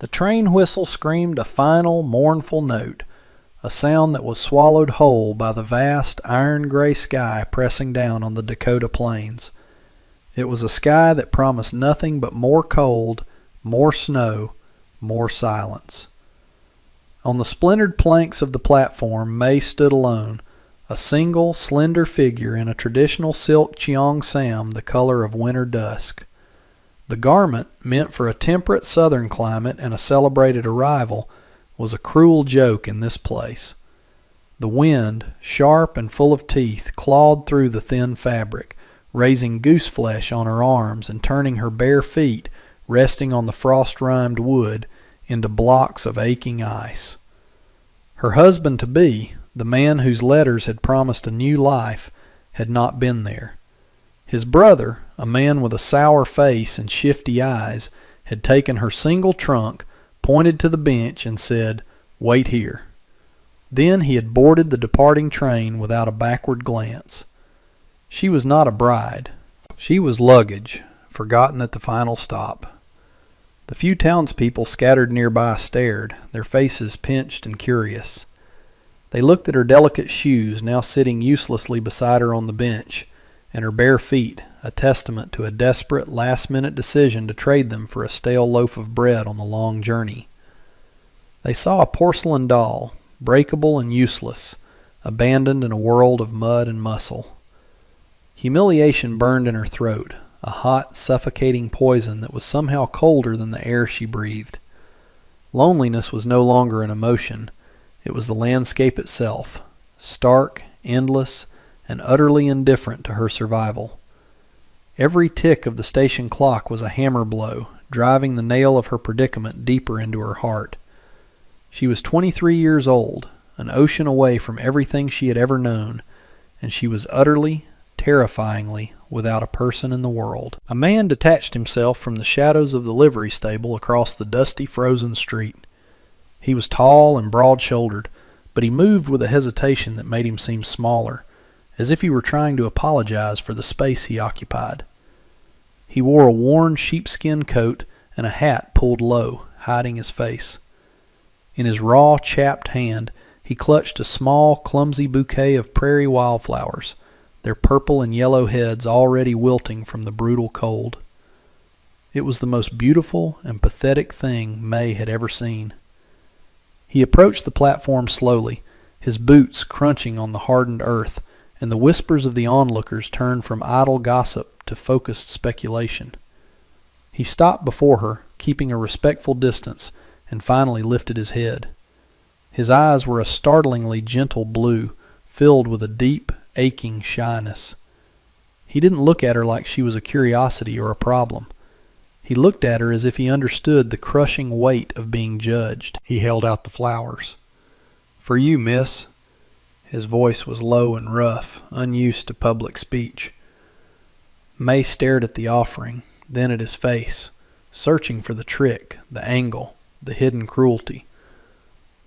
The train whistle screamed a final, mournful note, a sound that was swallowed whole by the vast, iron-gray sky pressing down on the Dakota plains. It was a sky that promised nothing but more cold, more snow, more silence. On the splintered planks of the platform, May stood alone, a single, slender figure in a traditional silk cheong sam the color of winter dusk. The garment, meant for a temperate southern climate and a celebrated arrival, was a cruel joke in this place. The wind, sharp and full of teeth, clawed through the thin fabric, raising goose flesh on her arms and turning her bare feet, resting on the frost-rimed wood, into blocks of aching ice. Her husband-to-be, the man whose letters had promised a new life, had not been there. His brother, a man with a sour face and shifty eyes, had taken her single trunk, pointed to the bench, and said, "Wait here." Then he had boarded the departing train without a backward glance. She was not a bride. She was luggage, forgotten at the final stop. The few townspeople scattered nearby stared, their faces pinched and curious. They looked at her delicate shoes, now sitting uselessly beside her on the bench, and her bare feet, a testament to a desperate, last-minute decision to trade them for a stale loaf of bread on the long journey. They saw a porcelain doll, breakable and useless, abandoned in a world of mud and muscle. Humiliation burned in her throat, a hot, suffocating poison that was somehow colder than the air she breathed. Loneliness was no longer an emotion. It was the landscape itself, stark, endless, and utterly indifferent to her survival. Every tick of the station clock was a hammer blow, driving the nail of her predicament deeper into her heart. She was 23 years old, an ocean away from everything she had ever known, and she was utterly, terrifyingly without a person in the world. A man detached himself from the shadows of the livery stable across the dusty, frozen street. He was tall and broad-shouldered, but he moved with a hesitation that made him seem smaller, as if he were trying to apologize for the space he occupied. He wore a worn sheepskin coat and a hat pulled low, hiding his face. In his raw, chapped hand, he clutched a small, clumsy bouquet of prairie wildflowers, their purple and yellow heads already wilting from the brutal cold. It was the most beautiful and pathetic thing May had ever seen. He approached the platform slowly, his boots crunching on the hardened earth, and the whispers of the onlookers turned from idle gossip to focused speculation. He stopped before her, keeping a respectful distance, and finally lifted his head. His eyes were a startlingly gentle blue, filled with a deep, aching shyness. He didn't look at her like she was a curiosity or a problem. He looked at her as if he understood the crushing weight of being judged. He held out the flowers. "For you, miss." His voice was low and rough, unused to public speech. May stared at the offering, then at his face, searching for the trick, the angle, the hidden cruelty.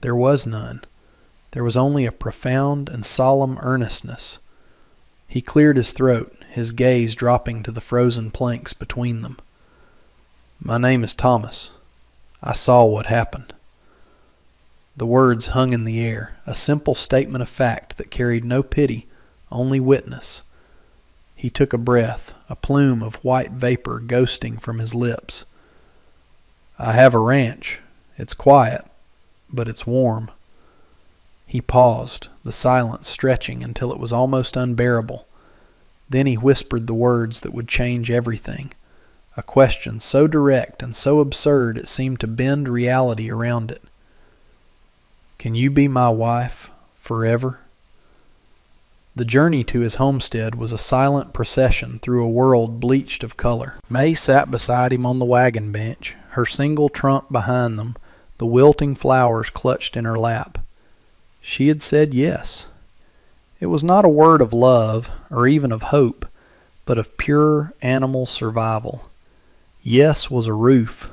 There was none. There was only a profound and solemn earnestness. He cleared his throat, his gaze dropping to the frozen planks between them. "My name is Thomas. I saw what happened." The words hung in the air, a simple statement of fact that carried no pity, only witness. He took a breath, a plume of white vapor ghosting from his lips. "I have a ranch. It's quiet, but it's warm." He paused, the silence stretching until it was almost unbearable. Then he whispered the words that would change everything, a question so direct and so absurd it seemed to bend reality around it. "Can you be my wife forever?" The journey to his homestead was a silent procession through a world bleached of color. May sat beside him on the wagon bench, her single trunk behind them, the wilting flowers clutched in her lap. She had said yes. It was not a word of love, or even of hope, but of pure animal survival. Yes was a roof.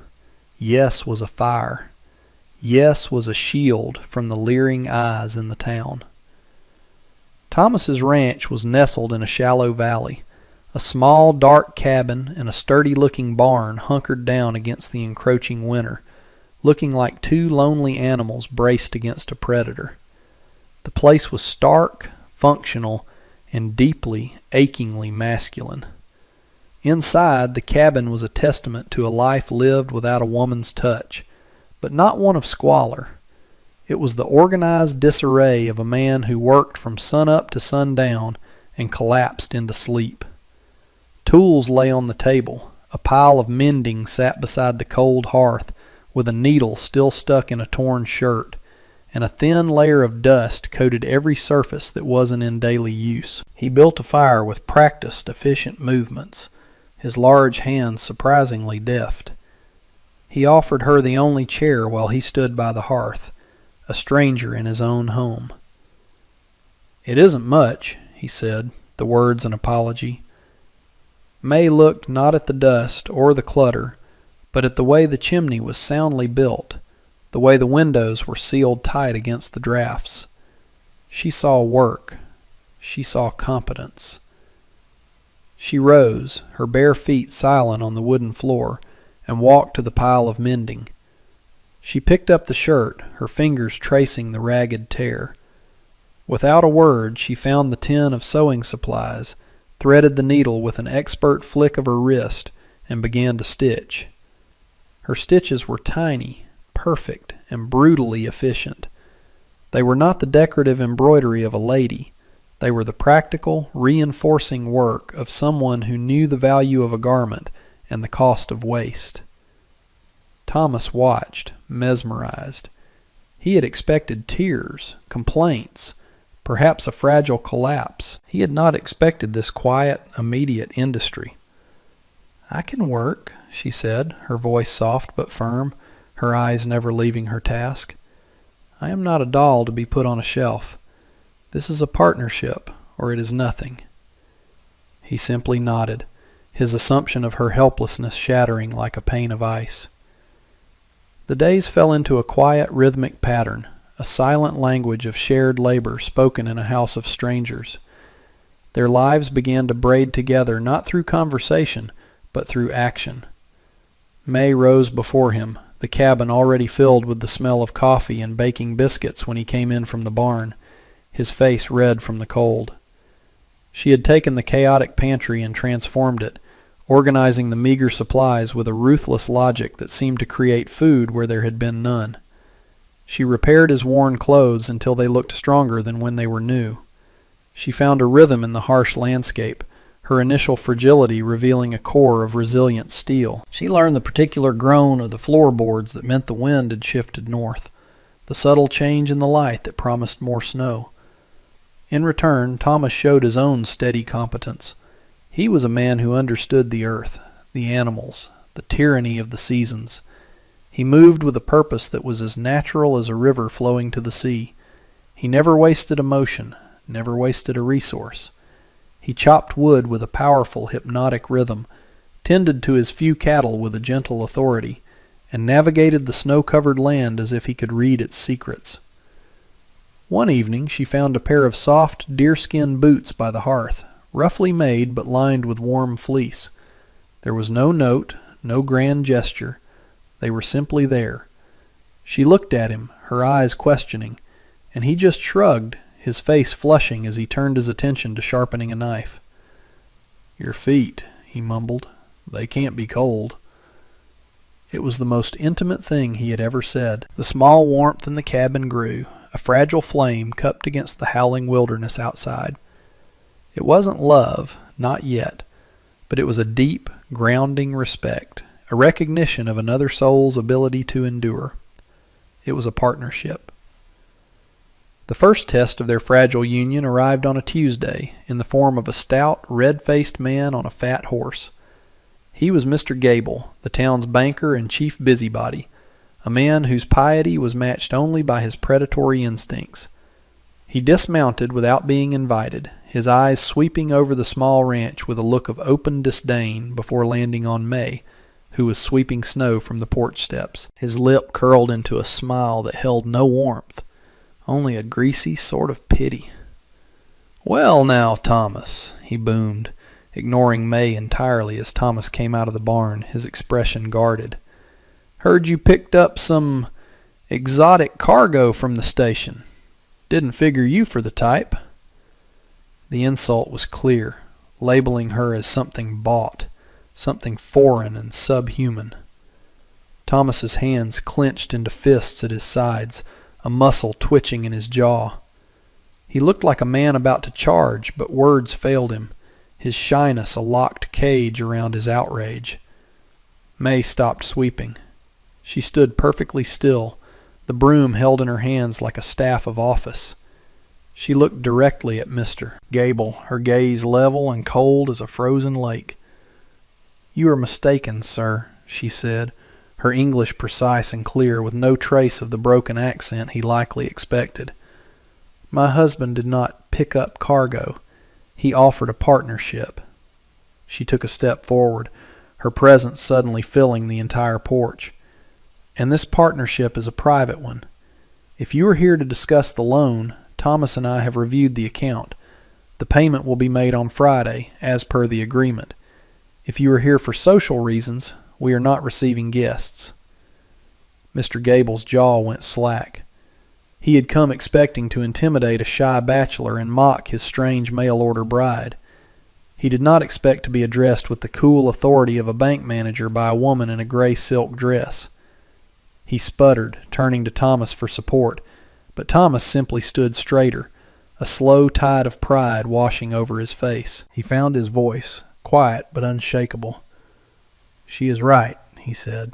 Yes was a fire. Yes was a shield from the leering eyes in the town. Thomas's ranch was nestled in a shallow valley. A small, dark cabin and a sturdy-looking barn hunkered down against the encroaching winter, looking like two lonely animals braced against a predator. The place was stark, functional, and deeply, achingly masculine. Inside, the cabin was a testament to a life lived without a woman's touch, but not one of squalor. It was the organized disarray of a man who worked from sunup to sundown and collapsed into sleep. Tools lay on the table. A pile of mending sat beside the cold hearth, with a needle still stuck in a torn shirt, and a thin layer of dust coated every surface that wasn't in daily use. He built a fire with practiced, efficient movements, his large hands surprisingly deft. He offered her the only chair while he stood by the hearth, a stranger in his own home. "It isn't much," he said, the words an apology. May looked not at the dust or the clutter, but at the way the chimney was soundly built, the way the windows were sealed tight against the drafts. She saw work. She saw competence. She rose, her bare feet silent on the wooden floor, and walked to the pile of mending. She picked up the shirt, her fingers tracing the ragged tear. Without a word, she found the tin of sewing supplies, threaded the needle with an expert flick of her wrist, and began to stitch. Her stitches were tiny, perfect, and brutally efficient. They were not the decorative embroidery of a lady. They were the practical, reinforcing work of someone who knew the value of a garment and the cost of waste. Thomas watched, mesmerized. He had expected tears, complaints, perhaps a fragile collapse. He had not expected this quiet, immediate industry. "I can work," she said, her voice soft but firm, her eyes never leaving her task. "I am not a doll to be put on a shelf. This is a partnership, or it is nothing." He simply nodded, his assumption of her helplessness shattering like a pane of ice. The days fell into a quiet, rhythmic pattern, a silent language of shared labor spoken in a house of strangers. Their lives began to braid together not through conversation, but through action. May rose before him, the cabin already filled with the smell of coffee and baking biscuits when he came in from the barn, his face red from the cold. She had taken the chaotic pantry and transformed it, organizing the meager supplies with a ruthless logic that seemed to create food where there had been none. She repaired his worn clothes until they looked stronger than when they were new. She found a rhythm in the harsh landscape, her initial fragility revealing a core of resilient steel. She learned the particular groan of the floorboards that meant the wind had shifted north, the subtle change in the light that promised more snow. In return, Thomas showed his own steady competence. He was a man who understood the earth, the animals, the tyranny of the seasons. He moved with a purpose that was as natural as a river flowing to the sea. He never wasted a motion, never wasted a resource. He chopped wood with a powerful, hypnotic rhythm, tended to his few cattle with a gentle authority, and navigated the snow-covered land as if he could read its secrets. One evening she found a pair of soft deerskin boots by the hearth, roughly made but lined with warm fleece. There was no note, no grand gesture. They were simply there. She looked at him, her eyes questioning, and he just shrugged, his face flushing as he turned his attention to sharpening a knife. "Your feet," he mumbled. "They can't be cold." It was the most intimate thing he had ever said. The small warmth in the cabin grew, a fragile flame cupped against the howling wilderness outside. It wasn't love, not yet, but it was a deep, grounding respect, a recognition of another soul's ability to endure. It was a partnership. The first test of their fragile union arrived on a Tuesday in the form of a stout, red-faced man on a fat horse. He was Mr. Gable, the town's banker and chief busybody, a man whose piety was matched only by his predatory instincts. He dismounted without being invited, his eyes sweeping over the small ranch with a look of open disdain before landing on May, who was sweeping snow from the porch steps. His lip curled into a smile that held no warmth, only a greasy sort of pity. "Well now, Thomas," he boomed, ignoring May entirely as Thomas came out of the barn, his expression guarded. Heard you picked up some exotic cargo from the station. Didn't figure you for the type." The insult was clear, labeling her as something bought, something foreign and subhuman. Thomas's hands clenched into fists at his sides, a muscle twitching in his jaw. He looked like a man about to charge, but words failed him, his shyness a locked cage around his outrage. May stopped sweeping. She stood perfectly still, the broom held in her hands like a staff of office. She looked directly at Mr. Gable, her gaze level and cold as a frozen lake. "You are mistaken, sir," she said, her English precise and clear, with no trace of the broken accent he likely expected. "My husband did not pick up cargo. He offered a partnership." She took a step forward, her presence suddenly filling the entire porch. "And this partnership is a private one. If you are here to discuss the loan, Thomas and I have reviewed the account. The payment will be made on Friday, as per the agreement. If you are here for social reasons, we are not receiving guests." Mr. Gable's jaw went slack. He had come expecting to intimidate a shy bachelor and mock his strange mail-order bride. He did not expect to be addressed with the cool authority of a bank manager by a woman in a gray silk dress. He sputtered, turning to Thomas for support, but Thomas simply stood straighter, a slow tide of pride washing over his face. He found his voice, quiet but unshakable. "She is right," he said.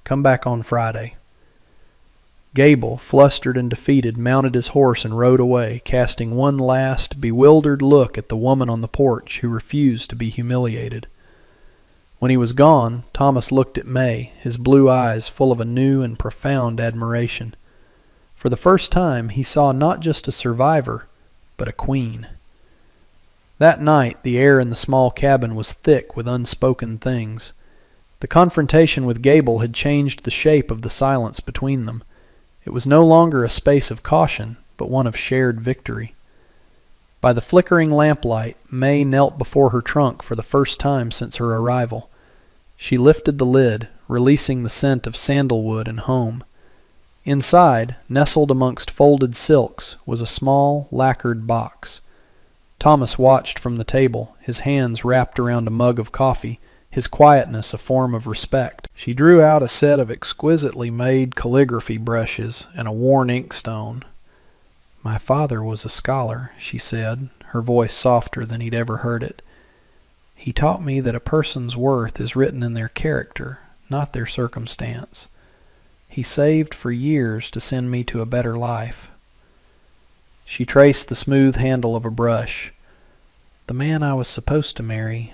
"Come back on Friday." Gable, flustered and defeated, mounted his horse and rode away, casting one last, bewildered look at the woman on the porch who refused to be humiliated. When he was gone, Thomas looked at May, his blue eyes full of a new and profound admiration. For the first time, he saw not just a survivor, but a queen. That night, the air in the small cabin was thick with unspoken things. The confrontation with Gable had changed the shape of the silence between them. It was no longer a space of caution, but one of shared victory. By the flickering lamplight, May knelt before her trunk for the first time since her arrival. She lifted the lid, releasing the scent of sandalwood and home. Inside, nestled amongst folded silks, was a small, lacquered box. Thomas watched from the table, his hands wrapped around a mug of coffee, his quietness a form of respect. She drew out a set of exquisitely made calligraphy brushes and a worn inkstone. "My father was a scholar," she said, her voice softer than he'd ever heard it. "He taught me that a person's worth is written in their character, not their circumstance. He saved for years to send me to a better life." She traced the smooth handle of a brush. "The man I was supposed to marry,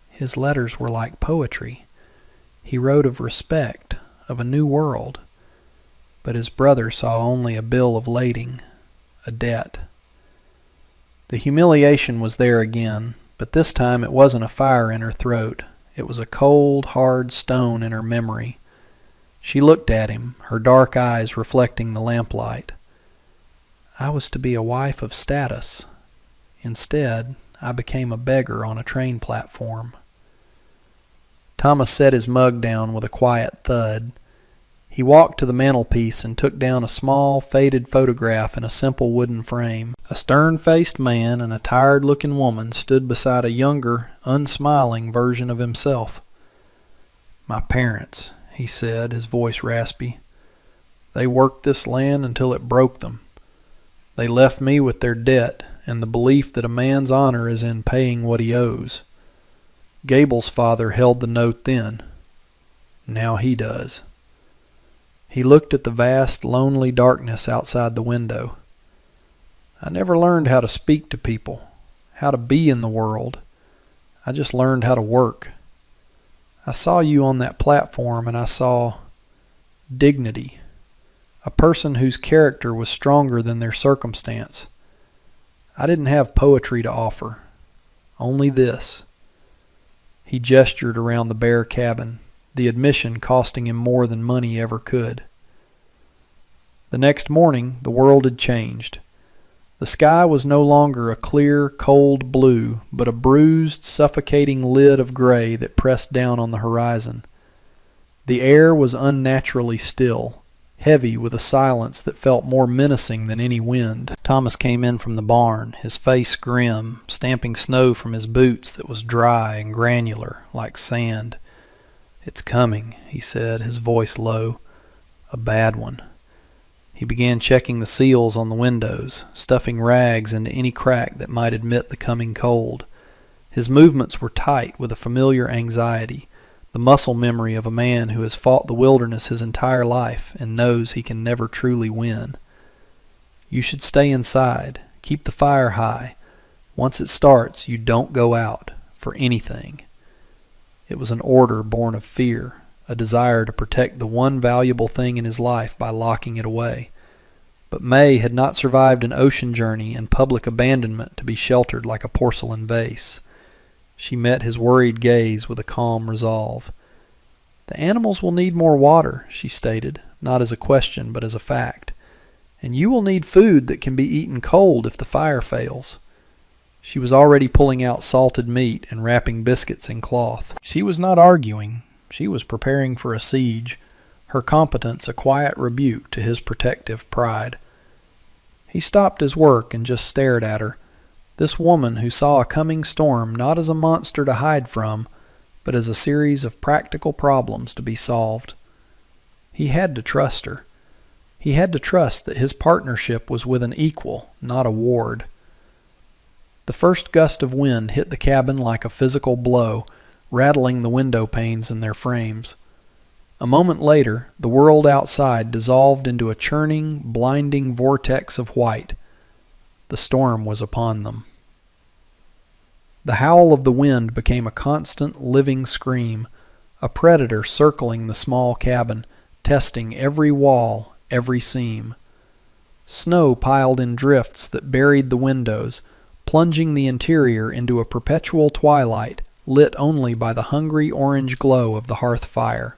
his letters were like poetry. He wrote of respect, of a new world. But his brother saw only a bill of lading, a debt." The humiliation was there again, but this time it wasn't a fire in her throat. It was a cold, hard stone in her memory. She looked at him, her dark eyes reflecting the lamplight. "I was to be a wife of status. Instead, I became a beggar on a train platform." Thomas set his mug down with a quiet thud. He walked to the mantelpiece and took down a small, faded photograph in a simple wooden frame. A stern-faced man and a tired-looking woman stood beside a younger, unsmiling version of himself. "My parents," he said, his voice raspy. "They worked this land until it broke them. They left me with their debt and the belief that a man's honor is in paying what he owes. Gable's father held the note then. Now he does." He looked at the vast, lonely darkness outside the window. "I never learned how to speak to people, how to be in the world. I just learned how to work. I saw you on that platform and I saw dignity, a person whose character was stronger than their circumstance. I didn't have poetry to offer, only this." He gestured around the bare cabin, the admission costing him more than money ever could. The next morning, the world had changed. The sky was no longer a clear, cold blue, but a bruised, suffocating lid of gray that pressed down on the horizon. The air was unnaturally still, heavy with a silence that felt more menacing than any wind. Thomas came in from the barn, his face grim, stamping snow from his boots that was dry and granular, like sand. "It's coming," he said, his voice low. "A bad one." He began checking the seals on the windows, stuffing rags into any crack that might admit the coming cold. His movements were tight with a familiar anxiety, the muscle memory of a man who has fought the wilderness his entire life and knows he can never truly win. "You should stay inside. Keep the fire high. Once it starts, you don't go out, for anything." It was an order born of fear, a desire to protect the one valuable thing in his life by locking it away. But May had not survived an ocean journey and public abandonment to be sheltered like a porcelain vase. She met his worried gaze with a calm resolve. "The animals will need more water," she stated, not as a question but as a fact. "And you will need food that can be eaten cold if the fire fails." She was already pulling out salted meat and wrapping biscuits in cloth. She was not arguing. She was preparing for a siege, her competence a quiet rebuke to his protective pride. He stopped his work and just stared at her, this woman who saw a coming storm not as a monster to hide from, but as a series of practical problems to be solved. He had to trust her. He had to trust that his partnership was with an equal, not a ward. The first gust of wind hit the cabin like a physical blow, rattling the window panes in their frames. A moment later, the world outside dissolved into a churning, blinding vortex of white. The storm was upon them. The howl of the wind became a constant, living scream, a predator circling the small cabin, testing every wall, every seam. Snow piled in drifts that buried the windows, plunging the interior into a perpetual twilight, lit only by the hungry orange glow of the hearth fire.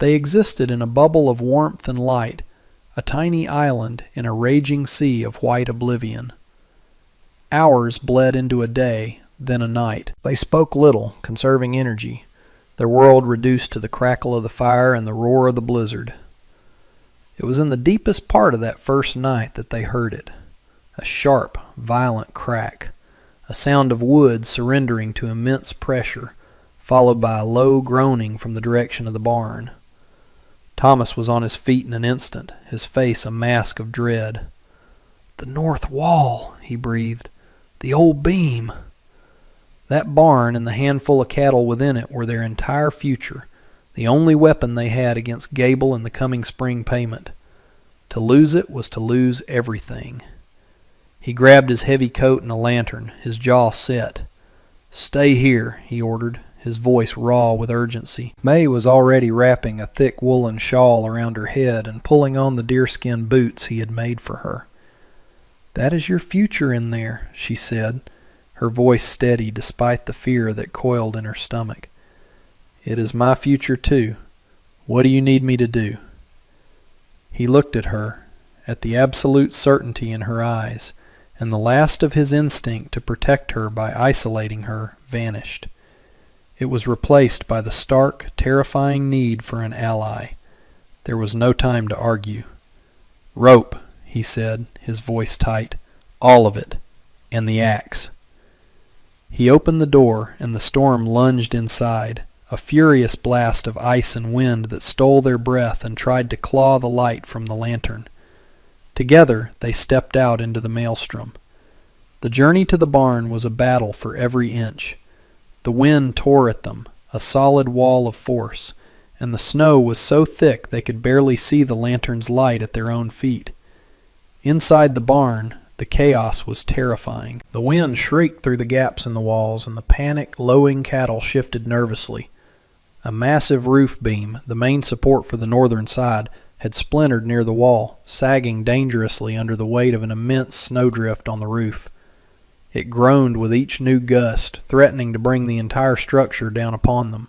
They existed in a bubble of warmth and light, a tiny island in a raging sea of white oblivion. Hours bled into a day, then a night. They spoke little, conserving energy, their world reduced to the crackle of the fire and the roar of the blizzard. It was in the deepest part of that first night that they heard it, a sharp, violent crack, a sound of wood surrendering to immense pressure, followed by a low groaning from the direction of the barn. Thomas was on his feet in an instant, his face a mask of dread. "The north wall," he breathed. "The old beam." That barn and the handful of cattle within it were their entire future, the only weapon they had against Gable and the coming spring payment. To lose it was to lose everything. He grabbed his heavy coat and a lantern, his jaw set. "Stay here," he ordered, his voice raw with urgency. May was already wrapping a thick woolen shawl around her head and pulling on the deerskin boots he had made for her. "That is your future in there," she said, her voice steady despite the fear that coiled in her stomach. "It is my future too. What do you need me to do?" He looked at her, at the absolute certainty in her eyes, and the last of his instinct to protect her by isolating her vanished. It was replaced by the stark, terrifying need for an ally. There was no time to argue. "Rope," he said, his voice tight. "All of it. And the axe." He opened the door, and the storm lunged inside, a furious blast of ice and wind that stole their breath and tried to claw the light from the lantern. Together they stepped out into the maelstrom. The journey to the barn was a battle for every inch. The wind tore at them, a solid wall of force, and the snow was so thick they could barely see the lantern's light at their own feet. Inside the barn, the chaos was terrifying. The wind shrieked through the gaps in the walls, and the panicked, lowing cattle shifted nervously. A massive roof beam, the main support for the northern side, had splintered near the wall, sagging dangerously under the weight of an immense snowdrift on the roof. It groaned with each new gust, threatening to bring the entire structure down upon them.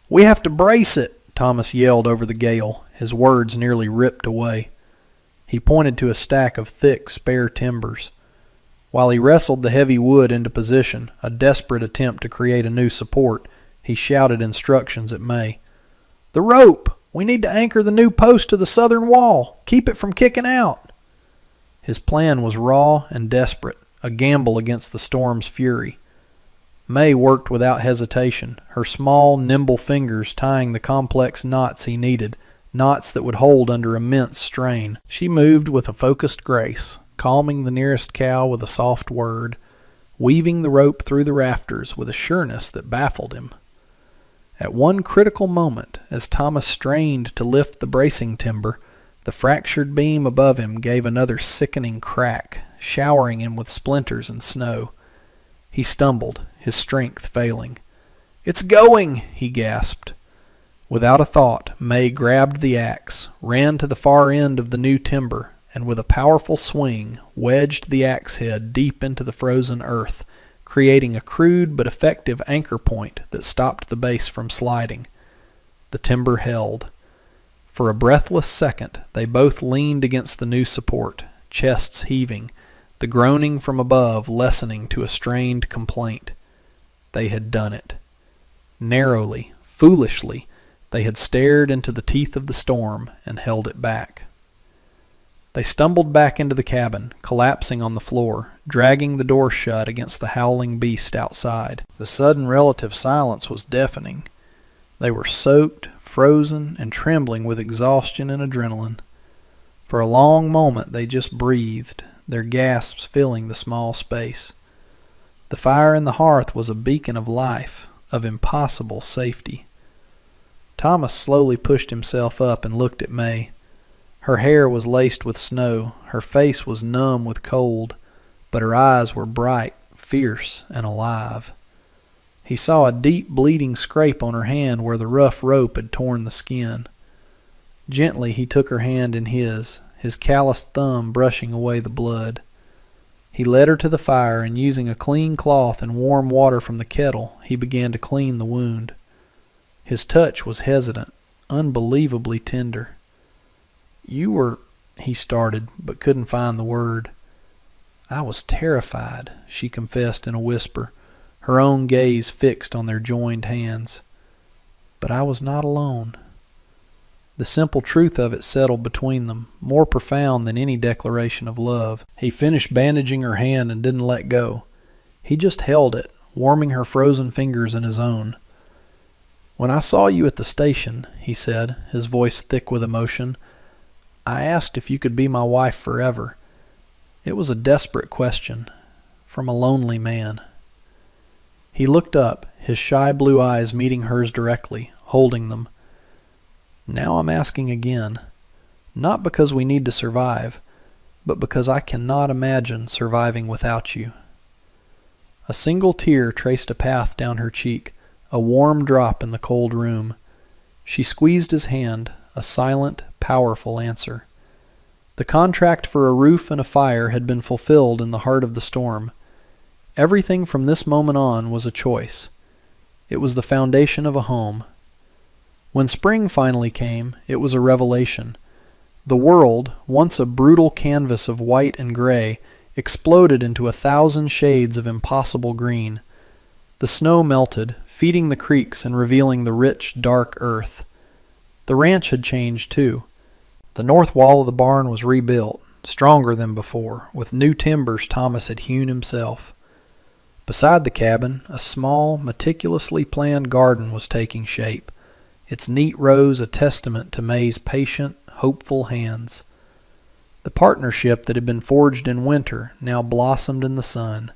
"We have to brace it," Thomas yelled over the gale, his words nearly ripped away. He pointed to a stack of thick, spare timbers. While he wrestled the heavy wood into position, a desperate attempt to create a new support, he shouted instructions at May. "The rope! We need to anchor the new post to the southern wall. Keep it from kicking out." His plan was raw and desperate, a gamble against the storm's fury. May worked without hesitation, her small, nimble fingers tying the complex knots he needed, knots that would hold under immense strain. She moved with a focused grace, calming the nearest cow with a soft word, weaving the rope through the rafters with a sureness that baffled him. At one critical moment, as Thomas strained to lift the bracing timber, the fractured beam above him gave another sickening crack, showering him with splinters and snow. He stumbled, his strength failing. "It's going!" he gasped. Without a thought, May grabbed the axe, ran to the far end of the new timber, and with a powerful swing, wedged the axe head deep into the frozen earth, creating a crude but effective anchor point that stopped the base from sliding. The timber held. For a breathless second, they both leaned against the new support, chests heaving, the groaning from above lessening to a strained complaint. They had done it. Narrowly, foolishly, they had stared into the teeth of the storm and held it back. They stumbled back into the cabin, collapsing on the floor, dragging the door shut against the howling beast outside. The sudden relative silence was deafening. They were soaked, frozen, and trembling with exhaustion and adrenaline. For a long moment they just breathed, their gasps filling the small space. The fire in the hearth was a beacon of life, of impossible safety. Thomas slowly pushed himself up and looked at May. Her hair was laced with snow, her face was numb with cold, but her eyes were bright, fierce, and alive. He saw a deep bleeding scrape on her hand where the rough rope had torn the skin. Gently he took her hand in his calloused thumb brushing away the blood. He led her to the fire, and using a clean cloth and warm water from the kettle, he began to clean the wound. His touch was hesitant, unbelievably tender. "You were," he started, but couldn't find the word. "I was terrified," she confessed in a whisper, her own gaze fixed on their joined hands. "But I was not alone." The simple truth of it settled between them, more profound than any declaration of love. He finished bandaging her hand and didn't let go. He just held it, warming her frozen fingers in his own. "When I saw you at the station," he said, his voice thick with emotion, "I asked if you could be my wife forever. It was a desperate question, from a lonely man." He looked up, his shy blue eyes meeting hers directly, holding them. "Now I'm asking again, not because we need to survive, but because I cannot imagine surviving without you." A single tear traced a path down her cheek, a warm drop in the cold room. She squeezed his hand, a silent, powerful answer. The contract for a roof and a fire had been fulfilled in the heart of the storm. Everything from this moment on was a choice. It was the foundation of a home. When spring finally came, it was a revelation. The world, once a brutal canvas of white and gray, exploded into 1,000 shades of impossible green. The snow melted, feeding the creeks and revealing the rich, dark earth. The ranch had changed too. The north wall of the barn was rebuilt, stronger than before, with new timbers Thomas had hewn himself. Beside the cabin, a small, meticulously planned garden was taking shape, its neat rows a testament to May's patient, hopeful hands. The partnership that had been forged in winter now blossomed in the sun.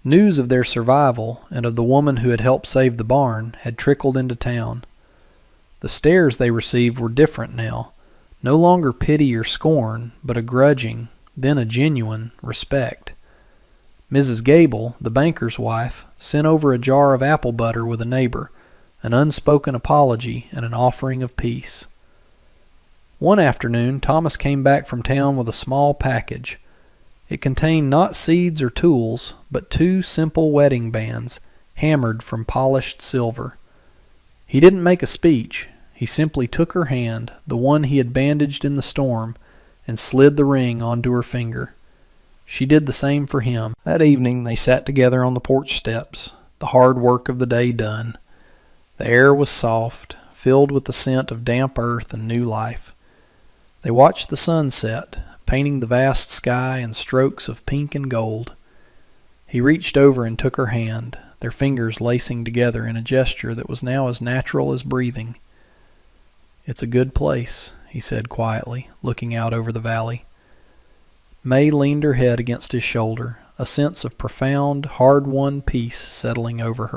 News of their survival and of the woman who had helped save the barn had trickled into town. The stares they received were different now, no longer pity or scorn, but a grudging, then a genuine, respect. Mrs. Gable, the banker's wife, sent over a jar of apple butter with a neighbor, an unspoken apology and an offering of peace. One afternoon, Thomas came back from town with a small package. It contained not seeds or tools, but 2 simple wedding bands, hammered from polished silver. He didn't make a speech. He simply took her hand, the one he had bandaged in the storm, and slid the ring onto her finger. She did the same for him. That evening they sat together on the porch steps, the hard work of the day done. The air was soft, filled with the scent of damp earth and new life. They watched the sun set, painting the vast sky in strokes of pink and gold. He reached over and took her hand, their fingers lacing together in a gesture that was now as natural as breathing. "It's a good place," he said quietly, looking out over the valley. May leaned her head against his shoulder, a sense of profound, hard-won peace settling over her.